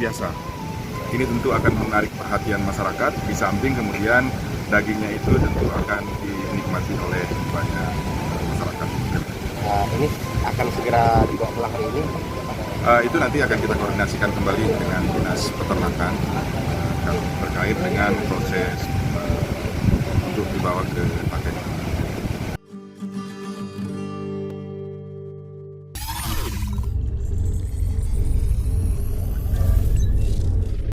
biasa. Ini tentu akan menarik perhatian masyarakat, di samping kemudian dagingnya itu tentu akan dinikmati oleh banyak masyarakat. Nah, ini akan segera dibawa pulang hari ini. Itu nanti akan kita koordinasikan kembali dengan Dinas Peternakan terkait dengan proses untuk dibawa ke pakai.